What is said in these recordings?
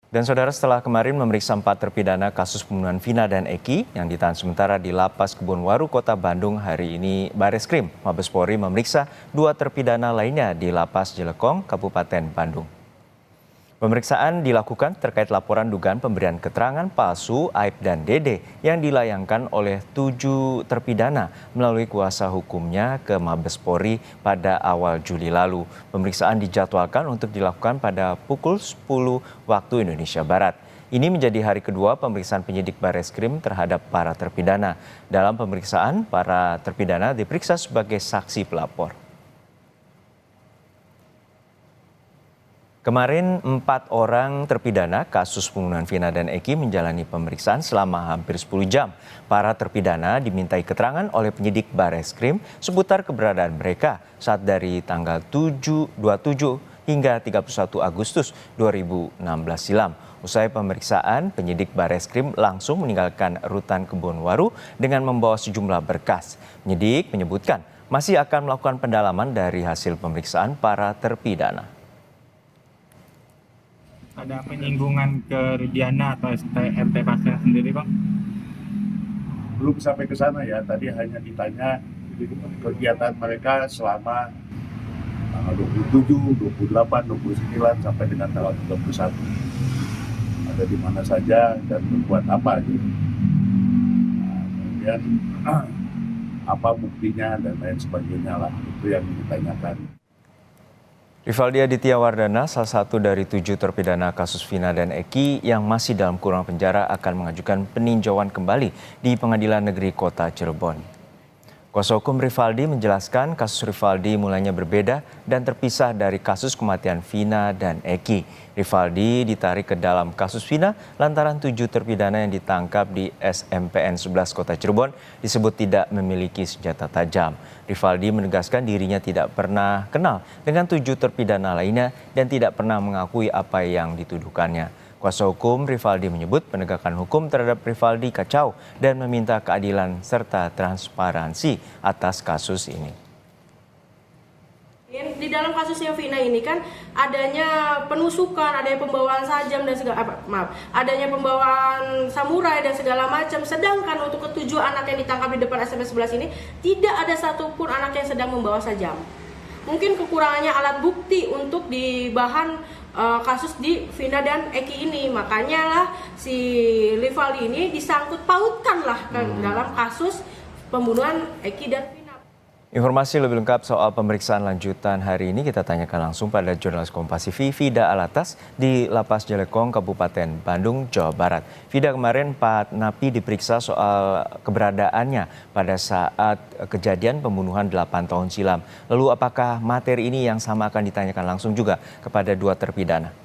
Dan saudara, setelah kemarin memeriksa 4 terpidana kasus pembunuhan Vina dan Eki yang ditahan sementara di Lapas Kebonwaru, Kota Bandung, hari ini Bareskrim Mabes Polri memeriksa 2 terpidana lainnya di Lapas Jelekong, Kabupaten Bandung. Pemeriksaan dilakukan terkait laporan dugaan pemberian keterangan palsu Aib dan Dede yang dilayangkan oleh 7 terpidana melalui kuasa hukumnya ke Mabes Polri pada awal Juli lalu. Pemeriksaan dijadwalkan untuk dilakukan pada pukul 10 waktu Indonesia Barat. Ini menjadi hari kedua pemeriksaan penyidik Bareskrim terhadap para terpidana. Dalam pemeriksaan, para terpidana diperiksa sebagai saksi pelapor. Kemarin 4 orang terpidana kasus pembunuhan Vina dan Eki menjalani pemeriksaan selama hampir 10 jam. Para terpidana dimintai keterangan oleh penyidik Bareskrim seputar keberadaan mereka saat dari tanggal 27 hingga 31 Agustus 2016 silam. Usai pemeriksaan, penyidik Bareskrim langsung meninggalkan rutan Kebonwaru dengan membawa sejumlah berkas. Penyidik menyebutkan masih akan melakukan pendalaman dari hasil pemeriksaan para terpidana. Ada penyinggungan ke Rudiana atau RT pasien sendiri, Bang? Belum sampai ke sana ya, tadi hanya ditanya kegiatan mereka selama tanggal 27, 28, 29 sampai dengan tanggal 31. Ada di mana saja dan berbuat apa gitu. Nah, kemudian apa buktinya dan lain sebagainya lah, itu yang ditanyakan. Rivaldi Aditya Wardana, salah satu dari 7 terpidana kasus Vina dan Eki yang masih dalam kurungan penjara, akan mengajukan peninjauan kembali di Pengadilan Negeri Kota Cirebon. Kuasa hukum Rivaldi menjelaskan kasus Rivaldi mulanya berbeda dan terpisah dari kasus kematian Vina dan Eki. Rivaldi ditarik ke dalam kasus Vina lantaran 7 terpidana yang ditangkap di SMPN 11 Kota Cirebon disebut tidak memiliki senjata tajam. Rivaldi menegaskan dirinya tidak pernah kenal dengan 7 terpidana lainnya dan tidak pernah mengakui apa yang dituduhkannya. Kuasa hukum Rivaldi menyebut penegakan hukum terhadap Rivaldi kacau dan meminta keadilan serta transparansi atas kasus ini. Di dalam kasusnya Vina ini kan adanya penusukan, adanya pembawaan sajam dan adanya pembawaan samurai dan segala macam. Sedangkan untuk ketujuh anak yang ditangkap di depan SMP 11 ini tidak ada satupun anak yang sedang membawa sajam. Mungkin kekurangannya alat bukti untuk di bahan kasus di Vina dan Eki ini, makanya lah si Rivaldi ini disangkut pautkan lah ke dalam kasus pembunuhan Eki dan Vina. Informasi lebih lengkap soal pemeriksaan lanjutan hari ini kita tanyakan langsung pada jurnalis Kompas TV Vida Alatas di Lapas Jelekong, Kabupaten Bandung, Jawa Barat. Vida, kemarin 4 napi diperiksa soal keberadaannya pada saat kejadian pembunuhan 8 tahun silam. Lalu apakah materi ini yang sama akan ditanyakan langsung juga kepada 2 terpidana?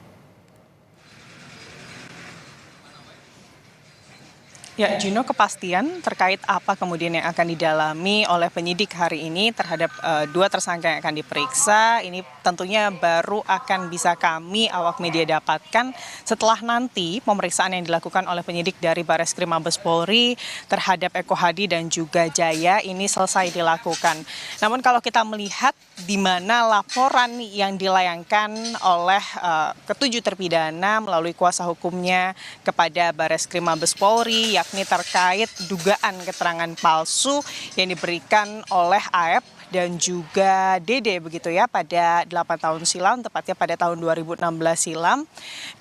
Ya, Juno, kepastian terkait apa kemudian yang akan didalami oleh penyidik hari ini terhadap 2 tersangka yang akan diperiksa, ini tentunya baru akan bisa kami awak media dapatkan setelah nanti pemeriksaan yang dilakukan oleh penyidik dari Bareskrim Mabes Polri terhadap Eko Hadi dan juga Jaya ini selesai dilakukan. Namun kalau kita melihat di mana laporan yang dilayangkan oleh ketujuh terpidana melalui kuasa hukumnya kepada Bareskrim Mabes Polri, yakni terkait dugaan keterangan palsu yang diberikan oleh Aib dan juga Dede begitu ya pada 8 tahun silam, tepatnya pada tahun 2016 silam,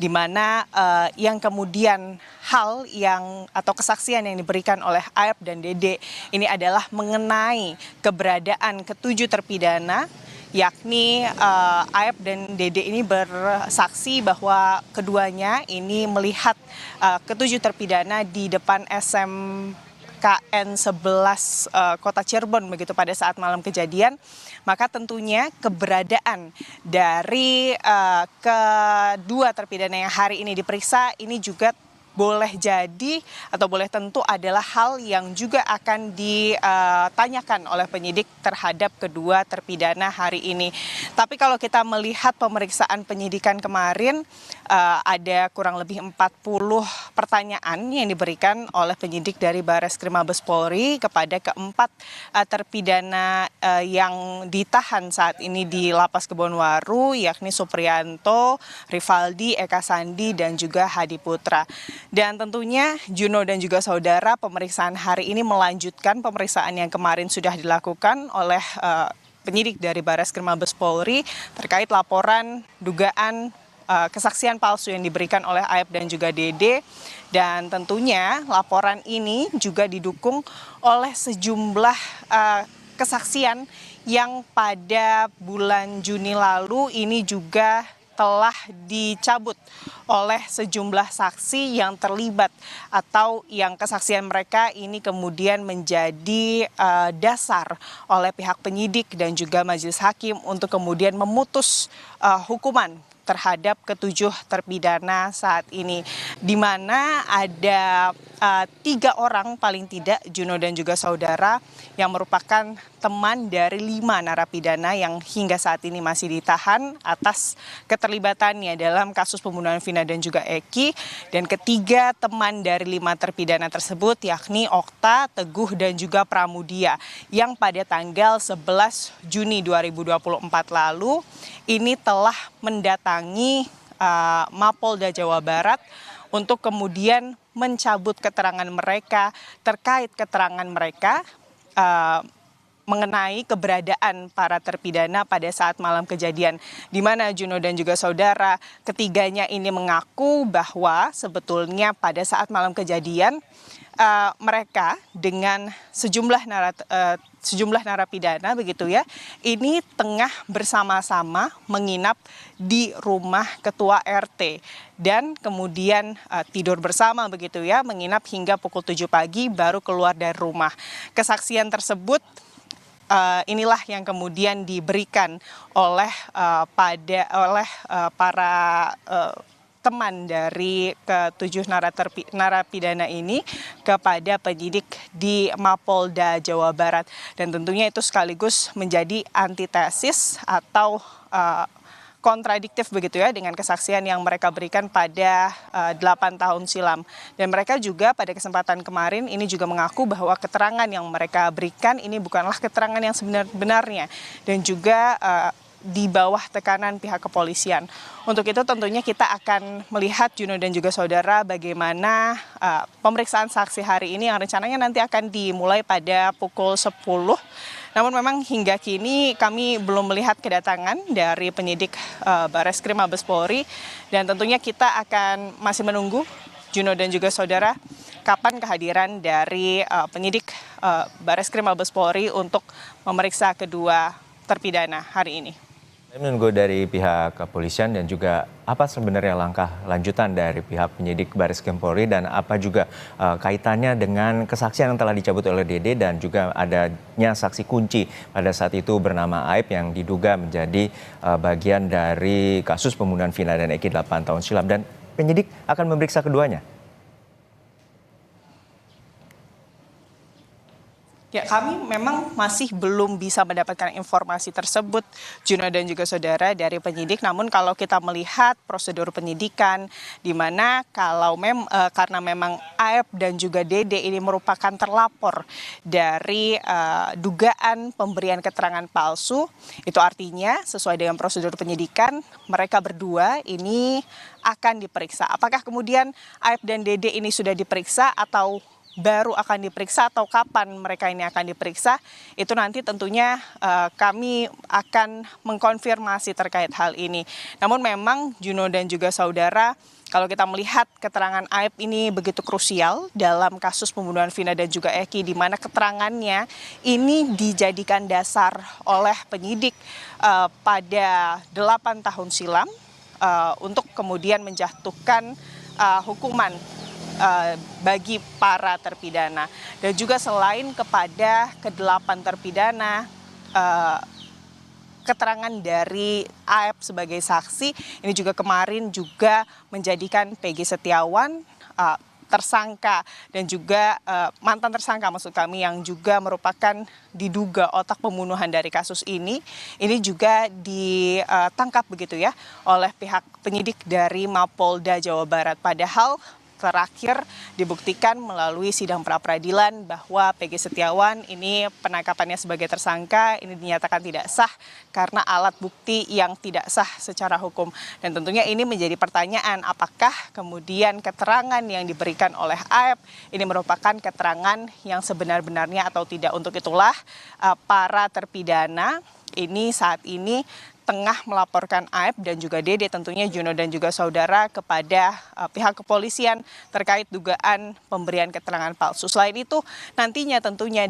di mana yang kemudian hal yang atau kesaksian yang diberikan oleh Aib dan Dede ini adalah mengenai keberadaan ketujuh terpidana, yakni Aib dan Dede ini bersaksi bahwa keduanya ini melihat ketujuh terpidana di depan SMKN 11 Kota Cirebon begitu pada saat malam kejadian. Maka tentunya keberadaan dari kedua terpidana yang hari ini diperiksa ini juga boleh jadi atau boleh tentu adalah hal yang juga akan ditanyakan oleh penyidik terhadap kedua terpidana hari ini. Tapi kalau kita melihat pemeriksaan penyidikan kemarin, ada kurang lebih 40 pertanyaan yang diberikan oleh penyidik dari Bareskrim Mabes Polri kepada keempat terpidana yang ditahan saat ini di Lapas Kebonwaru, yakni Supriyanto, Rivaldi, Eka Sandi, dan juga Hadi Putra. Dan tentunya Juno dan juga saudara, pemeriksaan hari ini melanjutkan pemeriksaan yang kemarin sudah dilakukan oleh penyidik dari Bareskrim Mabes Polri terkait laporan dugaan kesaksian palsu yang diberikan oleh Aep dan juga Dede. Dan tentunya laporan ini juga didukung oleh sejumlah kesaksian yang pada bulan Juni lalu ini juga telah dicabut oleh sejumlah saksi yang terlibat atau yang kesaksian mereka ini kemudian menjadi dasar oleh pihak penyidik dan juga majelis hakim untuk kemudian memutus hukuman terhadap ketujuh terpidana saat ini, di mana ada 3 orang paling tidak, Juno dan juga saudara, yang merupakan teman dari 5 narapidana yang hingga saat ini masih ditahan atas keterlibatannya dalam kasus pembunuhan Vina dan juga Eki. Dan ketiga teman dari 5 terpidana tersebut yakni Okta, Teguh, dan juga Pramudia, yang pada tanggal 11 Juni 2024 lalu ini telah mendatangi Mapolda Jawa Barat untuk kemudian mencabut keterangan mereka terkait keterangan mereka mengenai keberadaan para terpidana pada saat malam kejadian, di mana Juno dan juga saudara, ketiganya ini mengaku bahwa sebetulnya pada saat malam kejadian mereka dengan sejumlah narapidana begitu ya, ini tengah bersama-sama menginap di rumah ketua RT dan kemudian tidur bersama begitu ya, menginap hingga pukul 7 pagi baru keluar dari rumah. Kesaksian tersebut inilah yang kemudian diberikan oleh para teman dari ketujuh narapidana ini kepada penyidik di Mapolda Jawa Barat. Dan tentunya itu sekaligus menjadi antitesis atau kontradiktif begitu ya dengan kesaksian yang mereka berikan pada 8 tahun silam. Dan mereka juga pada kesempatan kemarin ini juga mengaku bahwa keterangan yang mereka berikan ini bukanlah keterangan yang sebenarnya dan juga di bawah tekanan pihak kepolisian. Untuk itu tentunya kita akan melihat Juno dan juga saudara bagaimana pemeriksaan saksi hari ini yang rencananya nanti akan dimulai pada pukul 10. Namun memang hingga kini kami belum melihat kedatangan dari penyidik Bareskrim Mabes Polri, dan tentunya kita akan masih menunggu Juno dan juga saudara kapan kehadiran dari penyidik Bareskrim Mabes Polri untuk memeriksa kedua terpidana hari ini. Menunggu dari pihak kepolisian dan juga apa sebenarnya langkah lanjutan dari pihak penyidik Bareskrim Polri dan apa juga kaitannya dengan kesaksian yang telah dicabut oleh Dede dan juga adanya saksi kunci pada saat itu bernama Aep yang diduga menjadi bagian dari kasus pembunuhan Vina dan Eki 8 tahun silam, dan penyidik akan memeriksa keduanya. Ya, kami memang masih belum bisa mendapatkan informasi tersebut, Juno dan juga saudara, dari penyidik. Namun kalau kita melihat prosedur penyidikan, di mana kalau karena memang Aep dan juga Dede ini merupakan terlapor dari dugaan pemberian keterangan palsu, itu artinya sesuai dengan prosedur penyidikan, mereka berdua ini akan diperiksa. Apakah kemudian Aep dan Dede ini sudah diperiksa atau baru akan diperiksa atau kapan mereka ini akan diperiksa, itu nanti tentunya kami akan mengkonfirmasi terkait hal ini. Namun memang Juno dan juga saudara, kalau kita melihat keterangan Aep ini begitu krusial dalam kasus pembunuhan Vina dan juga Eki, di mana keterangannya ini dijadikan dasar oleh penyidik pada 8 tahun silam untuk kemudian menjatuhkan hukuman bagi para terpidana. Dan juga selain kepada ke-8 terpidana, keterangan dari Aep sebagai saksi ini juga kemarin juga menjadikan Peggy Setiawan tersangka dan juga mantan tersangka maksud kami yang juga merupakan diduga otak pembunuhan dari kasus ini juga ditangkap begitu ya oleh pihak penyidik dari Mapolda Jawa Barat. Padahal terakhir dibuktikan melalui sidang pra-peradilan bahwa Peggy Setiawan ini penangkapannya sebagai tersangka ini dinyatakan tidak sah karena alat bukti yang tidak sah secara hukum. Dan tentunya ini menjadi pertanyaan, apakah kemudian keterangan yang diberikan oleh AF ini merupakan keterangan yang sebenar-benarnya atau tidak. Untuk itulah para terpidana ini saat ini tengah melaporkan AF dan juga Dede tentunya Juno dan juga saudara kepada pihak kepolisian terkait dugaan pemberian keterangan palsu. Selain itu nantinya tentunya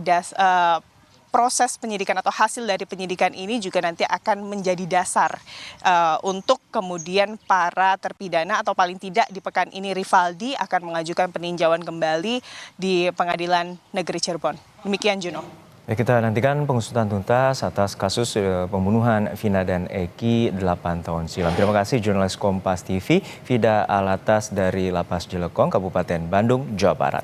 proses penyidikan atau hasil dari penyidikan ini juga nanti akan menjadi dasar untuk kemudian para terpidana atau paling tidak di pekan ini Rivaldi akan mengajukan peninjauan kembali di Pengadilan Negeri Cirebon. Demikian Juno. Ya, kita nantikan pengusutan tuntas atas kasus pembunuhan Vina dan Eki 8 tahun silam. Terima kasih jurnalis Kompas TV, Vida Alatas dari Lapas Jelekong, Kabupaten Bandung, Jawa Barat.